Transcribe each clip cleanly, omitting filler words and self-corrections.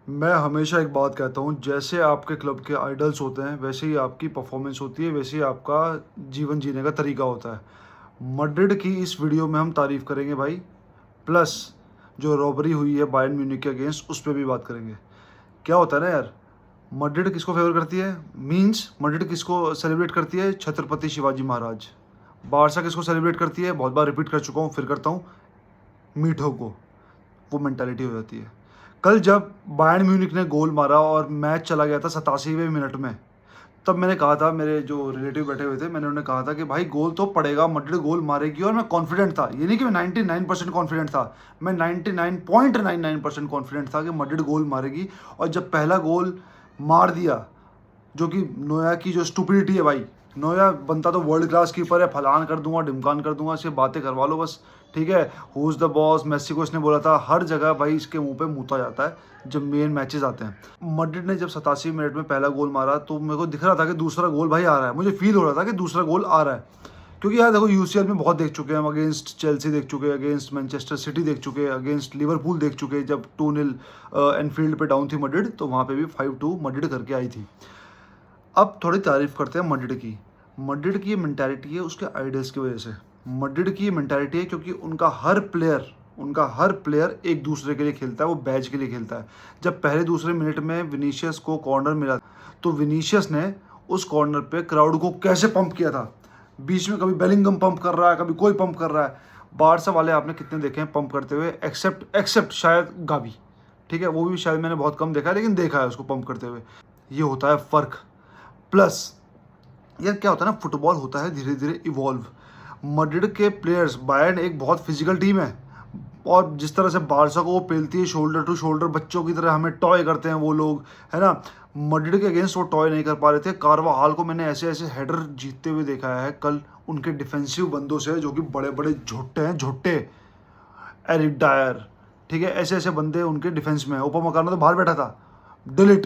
मैं हमेशा एक बात कहता हूँ, जैसे आपके क्लब के आइडल्स होते हैं, वैसे ही आपकी परफॉर्मेंस होती है, वैसे ही आपका जीवन जीने का तरीका होता है। मैड्रिड की इस वीडियो में हम तारीफ़ करेंगे भाई, प्लस जो रॉबरी हुई है बायर्न म्यूनिख के अगेंस्ट, उस पे भी बात करेंगे। क्या होता है ना यार, मैड्रिड किसको फेवर करती है? मीन्स मैड्रिड किसको सेलिब्रेट करती है? छत्रपति शिवाजी महाराज। बारसा किसको सेलिब्रेट करती है? बहुत बार रिपीट कर चुका हूँ, फिर करता हूँ, मीठो को। वो मेंटालिटी हो जाती है। कल जब बायर्न म्यूनिख ने गोल मारा और मैच चला गया था 87वें मिनट में, तब मैंने कहा था, मेरे जो रिलेटिव बैठे हुए थे, मैंने उन्हें कहा था कि भाई गोल तो पड़ेगा, मैड्रिड गोल मारेगी। और मैं कॉन्फिडेंट था, ये नहीं कि मैं 99% कॉन्फिडेंट था, मैं 99.99% कॉन्फिडेंट था कि मैड्रिड गोल मारेगी। और जब पहला गोल मार दिया, जो कि नोया की जो स्टुपिडिटी है भाई, नोया बनता तो वर्ल्ड क्लास कीपर है, फलान कर दूंगा, ढिमकान कर दूंगा, इससे बातें करवा लो बस, ठीक है। Who is the boss, Messi को इसने बोला था। हर जगह भाई इसके मुंह पे मूता जाता है जब मेन मैचेस आते हैं। मैड्रिड ने जब 87 मिनट में पहला गोल मारा, तो मेरे को दिख रहा था कि दूसरा गोल भाई आ रहा है, मुझे फील हो रहा था कि दूसरा गोल आ रहा है। क्योंकि यार देखो, यूसीएल में बहुत देख चुके हैं हम, अगेंस्ट चेल्सी देख चुके हैं, अगेंस्ट मैनचेस्टर सिटी देख चुके हैं, अगेंस्ट लिवरपूल देख चुके हैं। जब 2-0 एनफील्ड पे डाउन थी मैड्रिड, तो वहाँ पे भी 5-2 मैड्रिड करके आई थी। अब थोड़ी तारीफ करते हैं मैड्रिड की। मैड्रिड की ये मेंटालिटी है उसके आइडल्स की वजह से। मैड्रिड की ये मेंटालिटी है क्योंकि उनका हर प्लेयर एक दूसरे के लिए खेलता है, वो बैच के लिए खेलता है। जब पहले दूसरे मिनट में विनीशियस को कॉर्नर मिला, तो विनीशियस ने उस कॉर्नर पे क्राउड को कैसे पंप किया था। बीच में कभी बेलिंगम पंप कर रहा है, कभी कोई पंप कर रहा है। बारसा वाले आपने कितने देखे हैं पंप करते हुए, एक्सेप्ट शायद गावी, ठीक है, वो भी शायद मैंने बहुत कम देखा है, लेकिन देखा है उसको पंप करते हुए। ये होता है फ़र्क। प्लस यार क्या होता है ना, फुटबॉल होता है धीरे धीरे इवॉल्व। मैड्रिड के प्लेयर्स, बायर्न एक बहुत फिजिकल टीम है, और जिस तरह से बारसा को वो पेलती है शोल्डर टू शोल्डर, बच्चों की तरह हमें टॉय करते हैं वो लोग, है ना। मैड्रिड के अगेंस्ट वो टॉय नहीं कर पा रहे थे। कार्वाहाल को मैंने ऐसे ऐसे हेडर जीतते हुए देखा है कल उनके डिफेंसिव बंदों से, जो कि बड़े बड़े झोट्टे हैं, झोट्टे। एरिक डायर, ठीक है, ऐसे ऐसे बंदे उनके डिफेंस में है। उपमकानो तो बाहर बैठा था, डिलीट,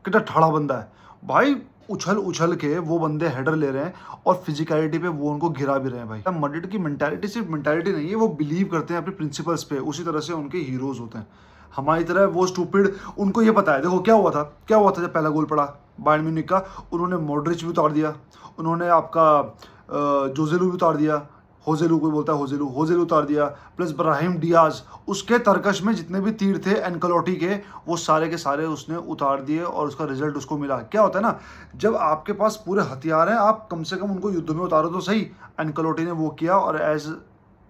कितना ठाड़ा बंदा है भाई। उछल उछल के वो बंदे हेडर ले रहे हैं, और फिजिकलिटी पे वो उनको गिरा भी रहे हैं भाई। मैड्रिड की मेंटालिटी सिर्फ मेंटालिटी नहीं है, वो बिलीव करते हैं अपने प्रिंसिपल्स पे, उसी तरह से उनके हीरोज होते हैं। हमारी तरह वो स्टूपिड, उनको ये पता है। देखो क्या हुआ था जब पहला गोल पड़ा बायर्न म्यूनिख का, उन्होंने मॉड्रिच भी उतार दिया, उन्होंने आपका जोजेलू भी उतार दिया, होजेलू कोई बोलता है, होजेलू उतार दिया, प्लस ब्राहिम डियाज, उसके तरकश में जितने भी तीर थे एनकलोटी के, वो सारे के सारे उसने उतार दिए, और उसका रिजल्ट उसको मिला। क्या होता है ना, जब आपके पास पूरे हथियार हैं, आप कम से कम उनको युद्ध में उतारो तो सही। एनकलोटी ने वो किया, और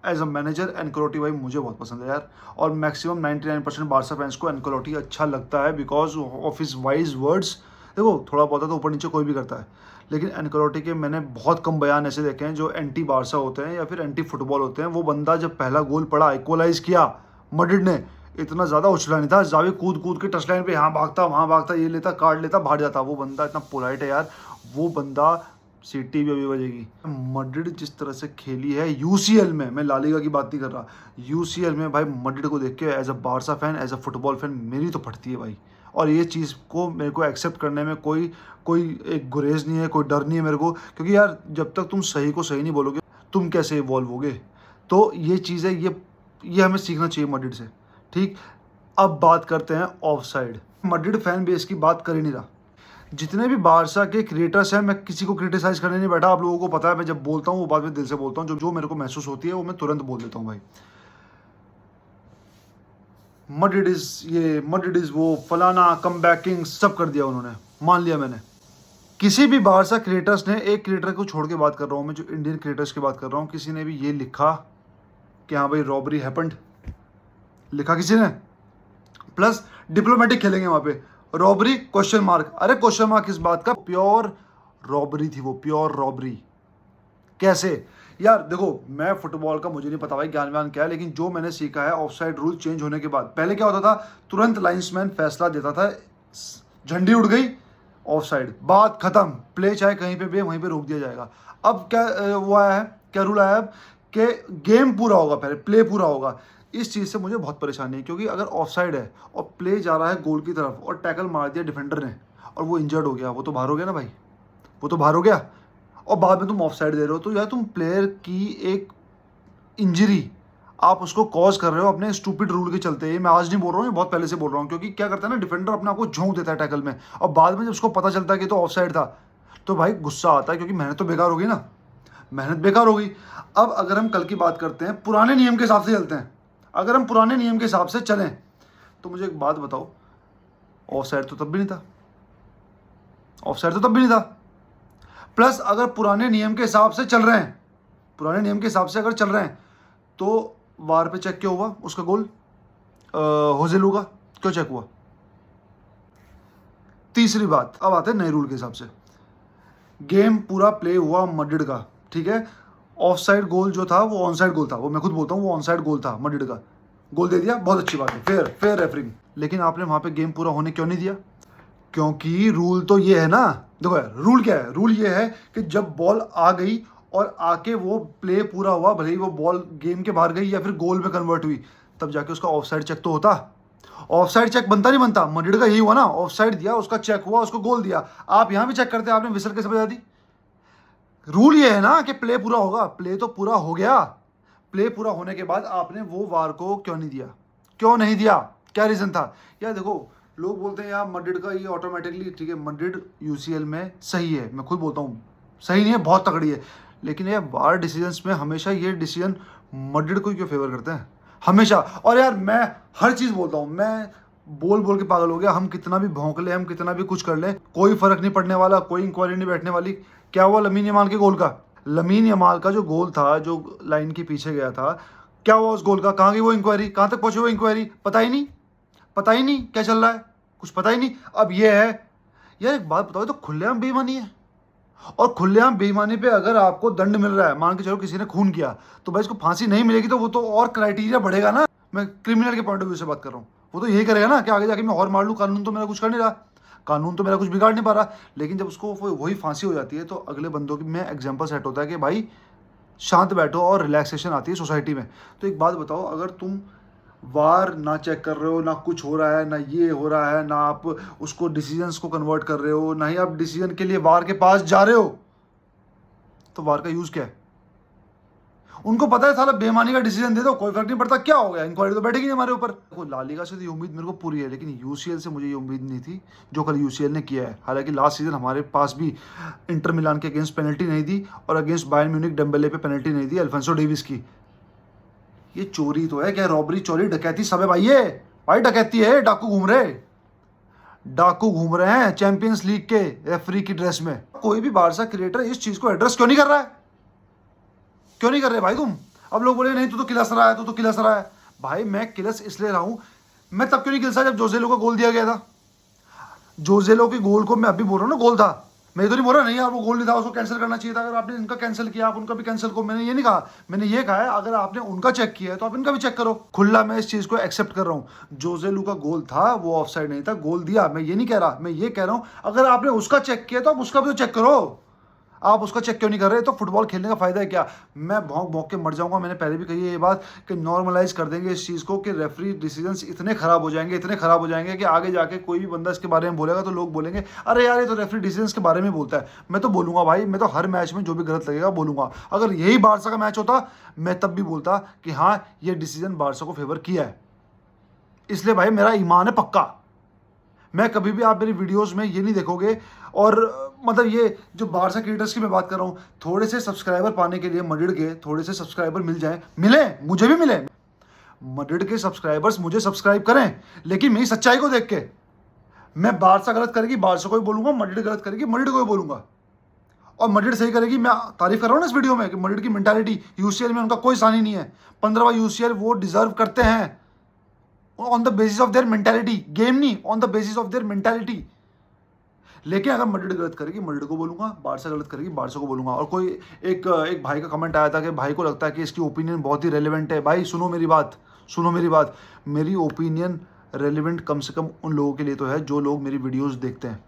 एज अ मैनेजर एनकलोटी भाई मुझे बहुत पसंद है यार। और मैक्सिमम 99% बारसा फैंस को एनकलोटी अच्छा लगता है, because of his wise words. देखो, थोड़ा बहुत तो ऊपर नीचे कोई भी करता है, लेकिन एनकलोटी के मैंने बहुत कम बयान ऐसे देखे हैं जो एंटी बारसा होते हैं या फिर एंटी फुटबॉल होते हैं। वो बंदा जब पहला गोल पड़ा, इक्वलाइज किया मैड्रिड ने, इतना ज़्यादा उछला नहीं था, जावी कूद कूद के टच लाइन पे यहाँ भागता वहाँ भागता, ये लेता कार्ड लेता भाग जाता। वो बंदा इतना पोलाइट है यार, वो बंदा सीटी भी अभी बजेगी। मैड्रिड जिस तरह से खेली है यूसीएल में, मैं लालिगा की बात नहीं कर रहा, यूसीएल में भाई, मैड्रिड को देख के as a Barca fan, as a football fan मेरी तो फटती है भाई। और ये चीज़ को मेरे को एक्सेप्ट करने में कोई कोई एक गुरेज नहीं है, कोई डर नहीं है मेरे को, क्योंकि यार जब तक तुम सही को सही नहीं बोलोगे, तुम कैसे इवॉल्व होगे। तो ये चीज़ है, ये हमें सीखना चाहिए मैड्रिड से, ठीक। अब बात करते हैं of side. Madrid fan base की बात कर ही नहीं रहा। जितने भी बारसा के क्रिएटर्स हैं, मैं किसी को क्रिटिसाइज करने नहीं बैठा, आप लोगों को पता है मैं जब बोलता हूँ वो बात में दिल से बोलता हूँ, जो जो मेरे को महसूस होती है वो मैं तुरंत बोल देता हूँ भाई। मैड्रिड इज वो फलाना, कम बैकिंग सब कर दिया उन्होंने, मान लिया मैंने। किसी भी बारसा क्रिएटर्स ने, एक क्रिएटर को छोड़ के बात कर रहा हूँ मैं, जो इंडियन क्रिएटर्स की बात कर रहा हूँ, किसी ने भी ये लिखा कि हाँ भाई रॉबरी हैपेंड, लिखा किसी ने? प्लस डिप्लोमेटिक खेलेंगे वहां पे, रॉबरी क्वेश्चन मार्क। अरे क्वेश्चन मार्क किस बात का? प्योर रॉबरी थी वो, प्योर रॉबरी। कैसे यार? देखो, मैं फुटबॉल का मुझे नहीं पता भाई ज्ञान व्यान क्या है, लेकिन जो मैंने सीखा है, ऑफसाइड रूल चेंज होने के बाद पहले क्या होता था, तुरंत लाइन्समैन फैसला देता था, झंडी उड़ गई, ऑफसाइड, बात खत्म, प्ले चाहे कहीं पे भी वहीं पे रोक दिया जाएगा। अब क्या वो आया है, क्या रूल आया है अब, कि गेम पूरा होगा, पहले प्ले पूरा होगा। इस चीज़ से मुझे बहुत परेशानी है, क्योंकि अगर ऑफसाइड है और प्ले जा रहा है गोल की तरफ, और टैकल मार दिया डिफेंडर ने, और वो इंजर्ड हो गया, वो तो बाहर हो गया ना भाई, वो तो बाहर हो गया। और बाद में तुम ऑफ साइड दे रहे हो, तो यार तुम प्लेयर की एक इंजरी आप उसको कॉज कर रहे हो अपने स्टूपिड रूल के चलते। ये मैं आज नहीं बोल रहा हूँ, ये बहुत पहले से बोल रहा हूँ, क्योंकि क्या करता है ना, डिफेंडर अपने आप को झोंक देता है टैकल में, और बाद में जब उसको पता चलता है कि तो ऑफसाइड था, तो भाई गुस्सा आता है, क्योंकि मेहनत तो बेकार हो गई ना, मेहनत बेकार हो गई। अब अगर हम कल की बात करते हैं, पुराने नियम के हिसाब से चलते हैं, अगर हम पुराने नियम के हिसाब से चलें, तो मुझे एक बात बताओ, ऑफसाइड तो तब भी नहीं था, ऑफसाइड तो तब भी नहीं था। प्लस अगर पुराने नियम के हिसाब से चल रहे हैं, पुराने नियम के हिसाब से अगर चल रहे हैं, तो वार पे चेक क्यों हुआ उसका गोल, होजेलू का क्यों चेक हुआ? तीसरी बात, अब आते हैं नए रूल के हिसाब से। गेम पूरा प्ले हुआ मड्रिड का, ठीक है, ऑफ साइड गोल जो था वो ऑन साइड गोल था, वो मैं खुद बोलता हूँ वो ऑन साइड गोल था, मड्रिड का गोल दे दिया, बहुत अच्छी बात है, फेयर फेयर रेफरिंग। लेकिन आपने वहां पे गेम पूरा होने क्यों नहीं दिया? क्योंकि रूल तो ये है ना, देखो यार रूल क्या है, रूल ये है कि जब बॉल आ गई और आके वो प्ले पूरा हुआ, भले ही वो बॉल गेम के बाहर गई या फिर गोल में कन्वर्ट हुई, तब जाके उसका ऑफ साइड चेक तो होता। ऑफ साइड चेक बनता नहीं बनता? मड्रिड का यही हुआ ना, ऑफ साइड दिया, उसका चेक हुआ, उसको गोल दिया। आप यहां भी चेक करते, आपने विसल कैसे बजा दी? रूल ये है ना कि प्ले पूरा होगा, प्ले तो पूरा हो गया, प्ले पूरा होने के बाद आपने वो वार को क्यों नहीं दिया? क्यों नहीं दिया? क्या रीजन था? यार देखो, लोग बोलते हैं यार मड्रिड का ये ऑटोमेटिकली, ठीक है, मड्रिड यूसीएल में सही है, मैं खुद बोलता हूँ सही नहीं है, बहुत तगड़ी है, लेकिन ये वार डिसीजंस में हमेशा ये डिसीजन मड्रिड को ही क्यों फेवर करते हैं हमेशा? और यार मैं हर चीज़ बोलता हूँ, मैं बोल बोल के पागल हो गया, हम कितना भी भौंक ले, हम कितना भी कुछ कर ले, कोई फर्क नहीं पड़ने वाला, कोई इंक्वायरी नहीं बैठने वाली। क्या हुआ लमीन यमाल के गोल का? लमीन यमाल का जो गोल था, जो लाइन के पीछे गया था, क्या हुआ उस गोल का? कहाँ गई वो इंक्वायरी? कहाँ तक पहुंची वो इंक्वायरी? पता ही नहीं, पता ही नहीं क्या चल रहा है, कुछ पता ही नहीं। अब ये है यार, एक बात बताओ, तो खुलेआम बेईमानी है, और खुलेआम बेईमानी पे अगर आपको दंड मिल रहा है, मान के चलो किसी ने खून किया, तो भाई इसको फांसी नहीं मिलेगी, तो वो तो और क्राइटेरिया बढ़ेगा ना। मैं क्रिमिनल के पॉइंट ऑफ व्यू से बात कर रहा हूँ, वो तो यही करेगा ना कि आगे जाके मैं और मार लूँ, कानून तो मेरा कुछ कर नहीं रहा, कानून तो मेरा कुछ बिगाड़ नहीं पा रहा। लेकिन जब उसको वही फांसी हो जाती है, तो अगले बंदों की में एग्जाम्पल सेट होता है कि भाई शांत बैठो, और रिलैक्सेशन आती है सोसाइटी में। तो एक बात बताओ, अगर तुम वार ना चेक कर रहे हो, ना कुछ हो रहा है, ना ये हो रहा है, ना आप उसको डिसीजंस को कन्वर्ट कर रहे हो, ना ही आप डिसीजन के लिए वार के पास जा रहे हो, तो वार का यूज क्या है? उनको पता है साला बेईमानी का डिसीजन दे दो, कोई फर्क नहीं पड़ता, क्या हो गया, इंक्वायरी तो बैठेगी नहीं हमारे ऊपर। देखो ला लीगा से तो ये उम्मीद मेरे को पूरी है, लेकिन यूसीएल से मुझे ये उम्मीद नहीं थी जो कल यूसीएल ने किया है। हालांकि लास्ट सीजन हमारे पास भी इंटर मिलान के अगेंस्ट पेनल्टी नहीं दी, और अगेंस्ट बायर्न म्यूनिख डेम्बेले पे पेनल्टी नहीं दी अल्फोंसो डेविस की। ये चोरी तो है क्या? रॉबरी, चोरी, डकैती सब है भाई, ये भाई डकैती है, डाकू घूम रहे, डाकू घूम रहे हैं चैंपियंस लीग के रेफरी की ड्रेस में। कोई भी बारसा क्रिएटर इस चीज को एड्रेस क्यों नहीं कर रहा है? क्यों नहीं कर रहे भाई तुम? अब लोग बोले नहीं तू तो किलस रहा है, तू तो किलस रहा है। भाई मैं किलस इसलिए रहा हूं, मैं तब क्यों नहीं किलसा जब जोसेलो का गोल दिया गया था। जोसेलो के गोल को मैं अभी बोल रहा हूँ ना, गोल था, मैं तो नहीं बोल रहा नहीं यार वो गोल नहीं था, उसको कैंसिल करना चाहिए था। अगर आपने इनका कैंसिल किया, आप उनका भी कैंसिल करो, मैंने ये नहीं कहा, मैंने ये कहा है अगर आपने उनका चेक किया है तो आप इनका भी चेक करो। खुला मैं इस चीज को एक्सेप्ट कर रहा हूँ, जोसेलू का गोल था, वो ऑफसाइड नहीं था, गोल दिया, मैं ये नहीं कह रहा, मैं ये कह रहा हूँ अगर आपने उसका चेक किया तो आप उसका भी तो चेक करो। आप उसका चेक क्यों नहीं कर रहे? तो फुटबॉल खेलने का फायदा है क्या? मैं भौंक भौंक के मर जाऊंगा। मैंने पहले भी कही है ये बात कि नॉर्मलाइज कर देंगे इस चीज़ को, कि रेफरी डिसीजंस इतने खराब हो जाएंगे, इतने खराब हो जाएंगे कि आगे जाके कोई भी बंदा इसके बारे में बोलेगा तो लोग बोलेंगे अरे यार ये तो रेफरी डिसीजंस के बारे में बोलता है। मैं तो बोलूंगा भाई, मैं तो हर मैच में जो भी गलत लगेगा बोलूंगा। अगर यही बारसा का मैच होता, मैं तब भी बोलता कि हाँ ये डिसीजन बारसा को फेवर किया है। इसलिए भाई मेरा ईमान है पक्का, मैं कभी भी, आप मेरी वीडियोस में ये नहीं देखोगे। और मतलब ये जो बारसा क्रिएटर्स की मैं बात कर रहा हूँ, थोड़े से सब्सक्राइबर पाने के लिए मड्रिड के थोड़े से सब्सक्राइबर मिल जाए, मिले, मुझे भी मिले, मड्रिड के सब्सक्राइबर्स मुझे सब्सक्राइब करें, लेकिन मेरी सच्चाई को देख के। मैं बारसा गलत करेगी बारसा को भी बोलूंगा, मड्रिड गलत करेगी मड्रिड को भी बोलूंगा, और मड्रिड सही करेगी। मैं तारीफ कर रहा हूँ ना इस वीडियो में कि मड्रिड की मेंटालिटी, यूसीएल में उनका कोई सानी नहीं है, 15वां यूसीएल वो डिजर्व करते हैं on the basis of their mentality, game नहीं, on the basis of their mentality. लेकिन अगर मड्रिड गलत करेगी मड्रिड को बोलूंगा, बारसा गलत करेगी बारसा को बोलूंगा। और कोई एक भाई का कमेंट आया था कि भाई को लगता है कि इसकी ओपिनियन बहुत ही रेलिवेंट है। भाई सुनो मेरी बात, सुनो मेरी बात, मेरी ओपिनियन रेलिवेंट कम से कम उन लोगों के लिए तो है जो लोग मेरी वीडियोस देखते हैं।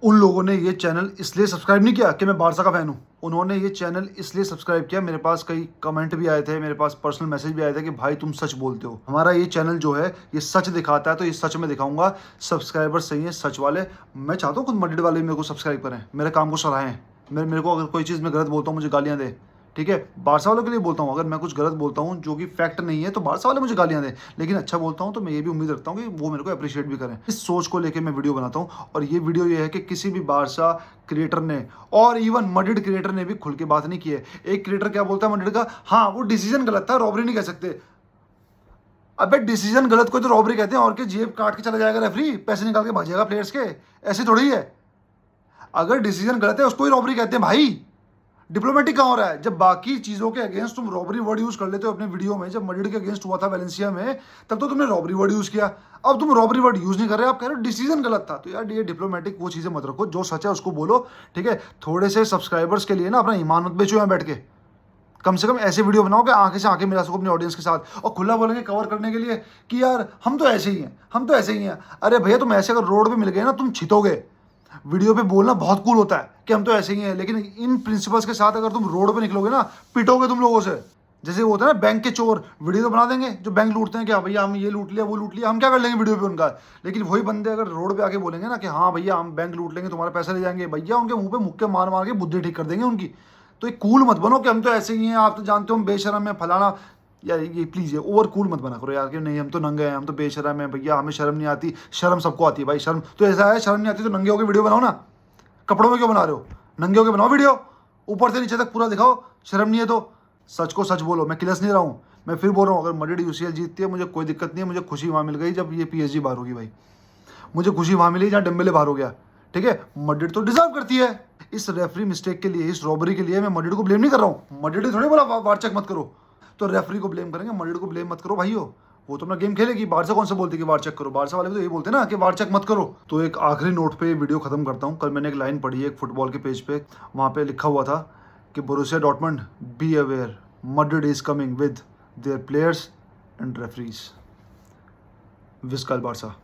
उन लोगों ने ये चैनल इसलिए सब्सक्राइब नहीं किया कि मैं बारसा का फैन हूँ, उन्होंने ये चैनल इसलिए सब्सक्राइब किया, मेरे पास कई कमेंट भी आए थे, मेरे पास पर्सनल मैसेज भी आए थे कि भाई तुम सच बोलते हो, हमारा ये चैनल जो है ये सच दिखाता है, तो ये सच में दिखाऊंगा, सब्सक्राइबर सही है सच वाले। मैं चाहता हूँ खुद मड्रिड वाले मेरे को सब्सक्राइब करें, मेरे काम को सराहें, मेरे को अगर कोई चीज़ मैं गलत बोलता हूँ मुझे गालियाँ दे, ठीक है, बारसा वालों के लिए बोलता हूँ, अगर मैं कुछ गलत बोलता हूँ जो कि फैक्ट नहीं है तो बारसा वाले मुझे गालियाँ दें, लेकिन अच्छा बोलता हूँ तो मैं ये भी उम्मीद रखता हूँ कि वो मेरे को अप्रिशिएट भी करें। इस सोच को लेके मैं वीडियो बनाता हूँ, और ये वीडियो ये है कि किसी भी बारसा क्रिएटर ने और इवन मड्रिड क्रिएटर ने भी खुल के बात नहीं की है। एक क्रिएटर क्या बोलता है मड्रिड का, हाँ वो डिसीजन गलत था, रॉबरी नहीं कह सकते। अबे डिसीजन गलत को तो रॉबरी कहते हैं, और के जेब काट के चला जाएगा रेफरी, पैसे निकाल के भागेगा प्लेयर्स के, ऐसे थोड़ी है। अगर डिसीजन गलत है उसको ही रॉबरी कहते हैं भाई। डिप्लोमेटिक कहाँ हो रहा है? जब बाकी चीजों के अगेंस्ट तुम रॉबरी वर्ड यूज कर लेते हो अपने वीडियो में, जब मड्रिड के अगेंस्ट हुआ था वैलेंसिया में, तब तो तुमने रॉबरी वर्ड यूज किया। अब तुम रॉबरी वर्ड यूज नहीं कर रहे, आप कह रहे हो डिसीजन गलत था। तो यार ये डिप्लोमेटिक वो चीजें मत रखो, जो सच है उसको बोलो, ठीक है। थोड़े से सब्सक्राइबर्स के लिए ना अपना ईमान मत बेचो यहाँ बैठ के। कम से कम ऐसे वीडियो बनाओ कि आंखें से आंखें मिला सको अपनी ऑडियंस के साथ, और खुला बोलेंगे कवर करने के लिए कि यार हम तो ऐसे ही हैं, हम तो ऐसे ही हैं। अरे भैया तुम ऐसे अगर रोड पे मिल गए ना तुम छितोगे। वीडियो पे बोलना बहुत कूल होता है कि हम तो ऐसे ही हैं, लेकिन इन प्रिंसिपल्स के साथ अगर तुम रोड पे निकलोगे ना, पिटोगे तुम लोगों से। जैसे वो होता है ना बैंक के चोर, वीडियो तो बना देंगे जो बैंक लूटते हैं, क्या भैया हम ये लूट लिया वो लूट लिया, हम क्या कर लेंगे वीडियो पे उनका। लेकिन वही बंदे अगर रोड पे आके बोलेंगे ना कि हाँ भैया हम बैंक लूट लेंगे, तुम्हारा पैसा ले जाएंगे, भैया उनके मुंह पे मुक्के मार मार के बुद्धि ठीक कर देंगे उनकी। तो एक कूल मत बनो कि हम तो ऐसे ही हैं, आप तो जानते हो हम बेशरम है फलाना। यार ये प्लीज़ ये ओवर कूल मत बना करो यार कि नहीं हम तो नंगे हैं, हम तो बेशरम है, भैया हमें शर्म नहीं आती। शर्म सबको आती है भाई, शर्म तो ऐसा है, शर्म नहीं आती तो नंगे होकर वीडियो बनाओ ना। कपड़ों में क्यों बना रहे हो? नंगे होकर बनाओ वीडियो, ऊपर से नीचे तक पूरा दिखाओ। शर्म नहीं है तो सच को सच बोलो। मैं किलस नहीं रहा हूँ, मैं फिर बोल रहा हूँ, अगर मड्रिड यूसीएल जीतती है मुझे कोई दिक्कत नहीं है। मुझे खुशी वहाँ मिल गई जब ये पीएसजी बाहर होगी भाई, मुझे खुशी वहाँ मिली जहाँ डेम्बेले बाहर हो गया, ठीक है। मड्रिड तो डिजर्व करती है इस रेफरी मिस्टेक के लिए, इस रॉबरी के लिए। मैं मड्रिड को ब्लेम नहीं कर रहा हूँ, मड्रिड ने थोड़ी बोला वार चेक मत करो, तो रेफरी को ब्लेम करेंगे, मड्रिड को ब्लेम मत करो भाइयों। वो तो अपना गेम खेलेगी। बारसा कौन सा बोलती है कि वार चेक करो? बारसा वाले भी तो यही बोलते हैं ना कि वार चेक मत करो। तो एक आखिरी नोट पे वीडियो खत्म करता हूँ। कल मैंने एक लाइन पढ़ी है एक फुटबॉल के पेज पे, वहाँ पे लिखा हुआ था कि Borussia Dortmund be aware, Madrid is coming with their players and referees. विस्काल बारसा।